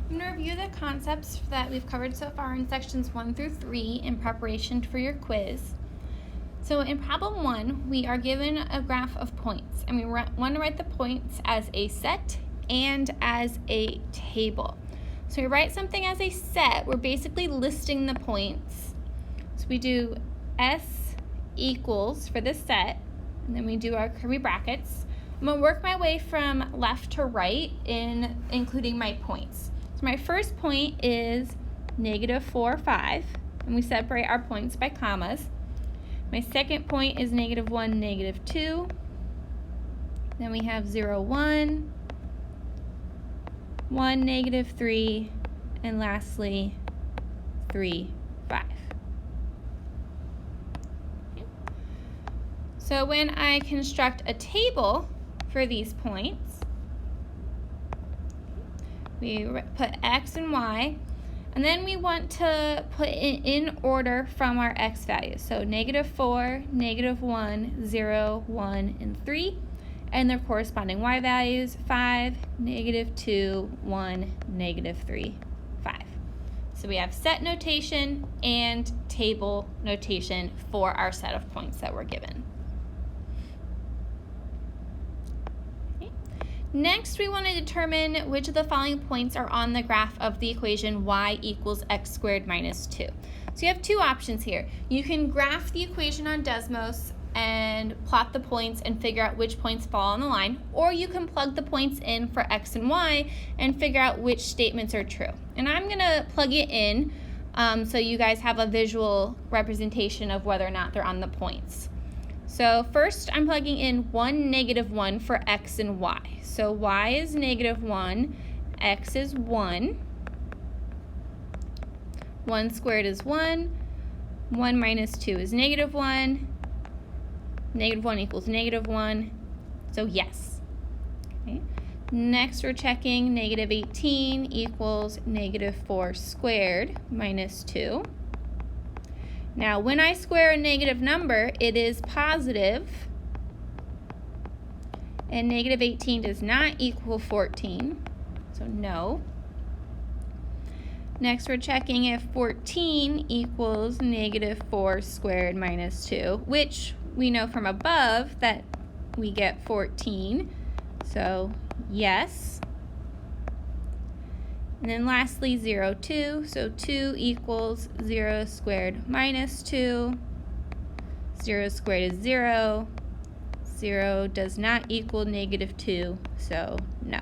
I'm going to review the concepts that we've covered so far in sections 1 through 3 in preparation for your quiz. So in problem 1, we are given a graph of points, and we want to write the points as a set and as a table. So we write something as a set, we're basically listing the points. So we do S equals for this set, and then we do our curly brackets. I'm going to work my way from left to right in including my points. So my first point is -4, 5, and we separate our points by commas. My second point is -1, -2. Then we have 0, 1, 1, -3, and lastly 3, 5. Okay. So when I construct a table for these points, we put X and Y, and then we want to put it in order from our X values. So -4, -1, 0, 1, and 3, and their corresponding Y values, 5, -2, 1, -3, 5. So we have set notation and table notation for our set of points that we're given. Next, we want to determine which of the following points are on the graph of the equation y equals x squared minus 2. So you have two options here. You can graph the equation on Desmos and plot the points and figure out which points fall on the line, or you can plug the points in for x and y and figure out which statements are true. And I'm going to plug it in so you guys have a visual representation of whether or not they're on the points. So first, I'm plugging in 1, -1 for x and y. So y is -1, x is 1. 1 squared is 1. 1 minus 2 is -1. -1 equals -1. So yes. Okay. Next, we're checking -18 equals -4 squared minus 2. Now, when I square a negative number, it is positive, and -18 does not equal 14, so no. Next, we're checking if 14 equals -4 squared minus 2, which we know from above that we get 14, so yes. And then lastly, 0, 2, so 2 equals 0 squared minus 2. 0 squared is 0. 0 does not equal -2, so no.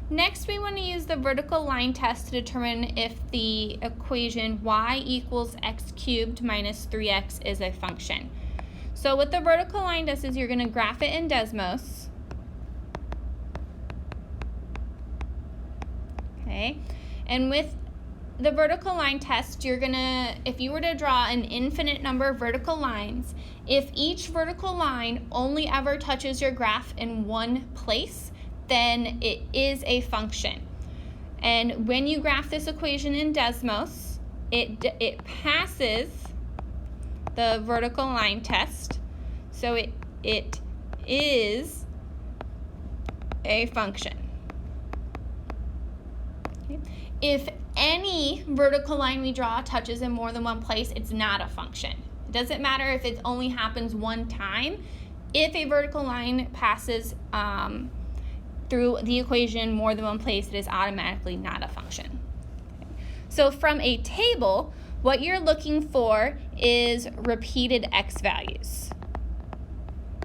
Next, we want to use the vertical line test to determine if the equation y equals x cubed minus 3x is a function. So what the vertical line does is you're going to graph it in Desmos. Okay, and with the vertical line test, you're going to, if you were to draw an infinite number of vertical lines, if each vertical line only ever touches your graph in one place, then it is a function. And when you graph this equation in Desmos, it passes the vertical line test, so it is a function. Okay. If any vertical line we draw touches in more than one place, it's not a function. It doesn't matter if it only happens one time. If a vertical line passes through the equation more than one place, it is automatically not a function. Okay. So from a table, what you're looking for is repeated x values.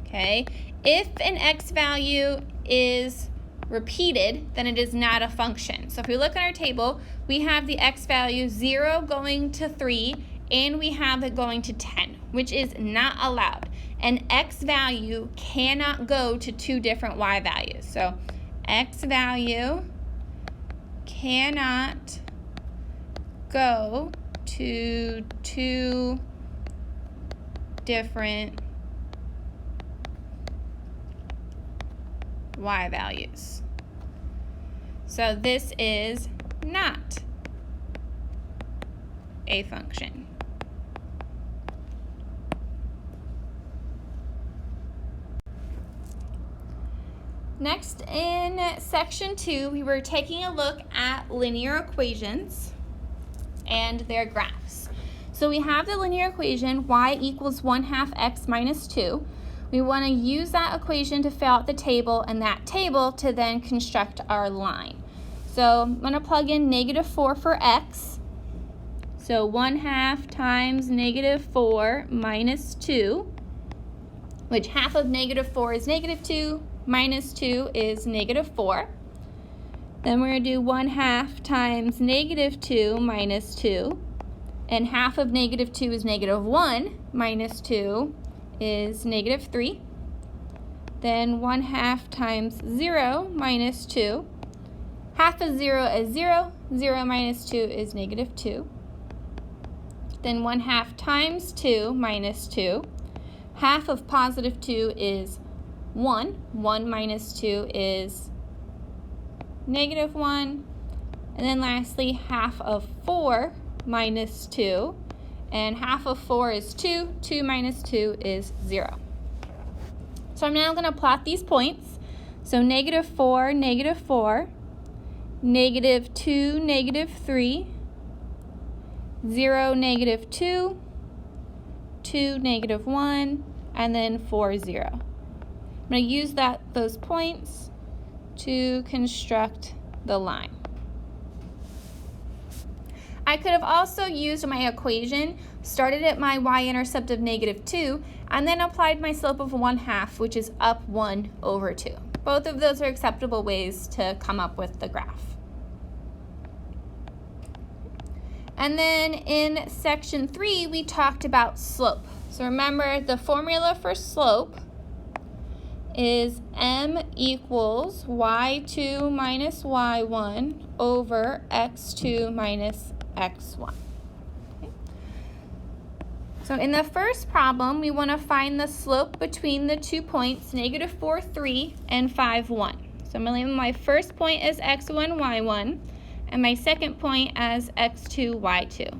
Okay? If an x value is repeated, then it is not a function. So if we look at our table, we have the x value 0 going to 3, and we have it going to 10, which is not allowed. An x value cannot go to two different y values. So x value cannot go to two different y values. So this is not a function. Next, in section 2, we were taking a look at linear equations and their graphs. So we have the linear equation y equals 1/2 x minus 2. We want to use that equation to fill out the table, and that table to then construct our line. So I'm going to plug in -4 for x. So 1/2 times -4 minus 2, which half of -4 is -2, minus 2 is -4. Then we're going to do 1/2 times -2 minus 2. And half of -2 is -1, minus 2 is -3. Then 1/2 times 0 minus 2. Half of 0 is 0. 0 minus 2 is -2. Then 1/2 times 2 minus 2. Half of positive 2 is 1. 1 minus 2 is -1. And then lastly, half of 4 minus 2. And half of 4 is 2. 2 minus 2 is 0. So I'm now going to plot these points. So -4, -4, -2, -3, 0, -2, 2, -1, and then 4, 0. I'm going to use those points to construct the line. I could have also used my equation, started at my y-intercept of -2, and then applied my slope of 1/2, which is up 1 over 2. Both of those are acceptable ways to come up with the graph. And then in section 3, we talked about slope. So remember, the formula for slope is m equals y2 minus y1 over x2 minus x1. Okay. So in the first problem, we want to find the slope between the 2 points, -4, 3, and 5, 1. So I'm going to leave my first point as x1, y1, and my second point as x2, y2.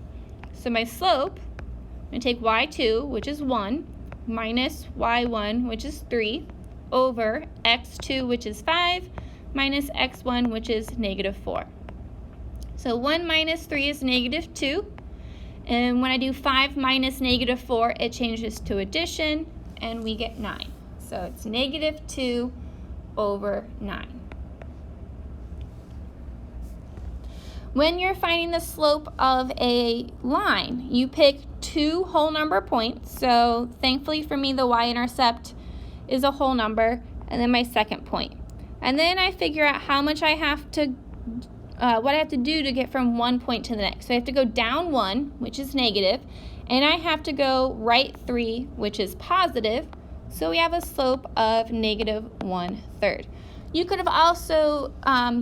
So my slope, I'm going to take y2, which is 1, minus y1, which is 3, over x2, which is 5, minus x1, which is -4. So 1 minus 3 is -2, and when I do 5 minus -4, it changes to addition, and we get 9. So it's -2 over 9. When you're finding the slope of a line, you pick 2 whole number points. So thankfully for me, the y-intercept is a whole number, and then my second point. And then I figure out how much I have to, what I have to do to get from one point to the next. So I have to go down 1, which is negative, and I have to go right 3, which is positive. So we have a slope of -1/3. You could have also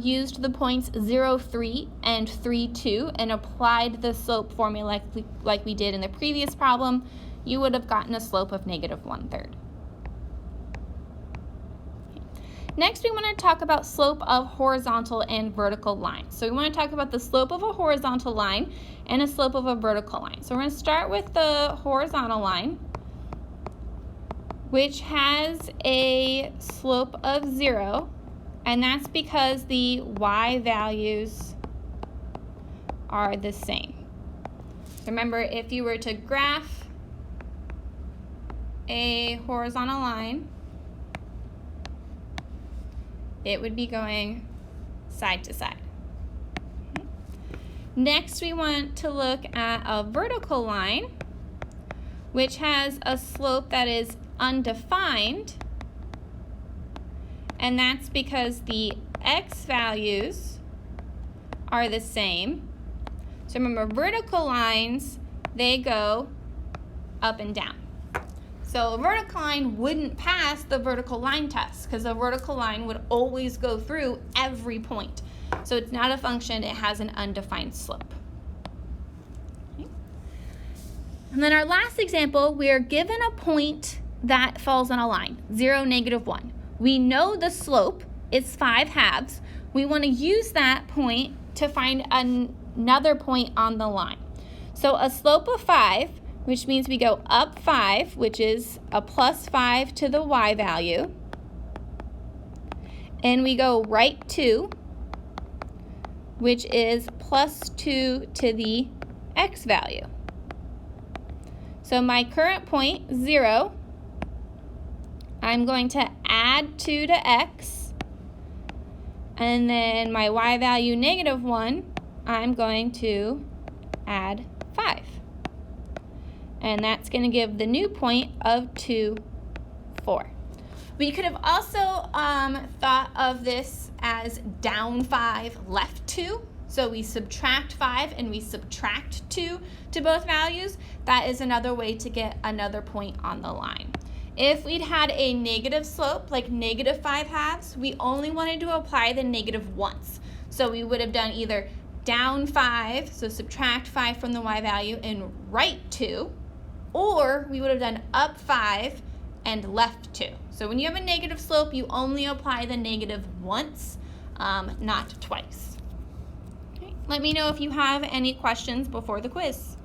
used the points 0, 3, and 3, 2, and applied the slope formula like we did in the previous problem. You would have gotten a slope of -1/3. Next, we want to talk about slope of horizontal and vertical lines. So we want to talk about the slope of a horizontal line and a slope of a vertical line. So we're going to start with the horizontal line, which has a slope of 0, and that's because the y values are the same. Remember, if you were to graph a horizontal line, it would be going side to side. Okay. Next, we want to look at a vertical line, which has a slope that is undefined, and that's because the x values are the same. So remember, vertical lines, they go up and down. So a vertical line wouldn't pass the vertical line test because a vertical line would always go through every point. So it's not a function, it has an undefined slope. Okay. And then our last example, we are given a point that falls on a line, 0, -1. We know the slope is 5/2. We want to use that point to find another point on the line. So a slope of 5, which means we go up 5, which is a +5 to the y value. and we go right 2, which is plus 2 to the x value. So my current point, 0, I'm going to add 2 to x, and then my y value, -1, I'm going to add 5. And that's going to give the new point of 2, 4. We could have also thought of this as down 5, left 2. So we subtract 5 and we subtract 2 to both values. That is another way to get another point on the line. If we'd had a negative slope, like -5/2, we only wanted to apply the negative once. So we would have done either down 5, so subtract 5 from the y value and right 2, or we would have done up 5 and left 2. So when you have a negative slope, you only apply the negative once, not twice. Okay. Let me know if you have any questions before the quiz.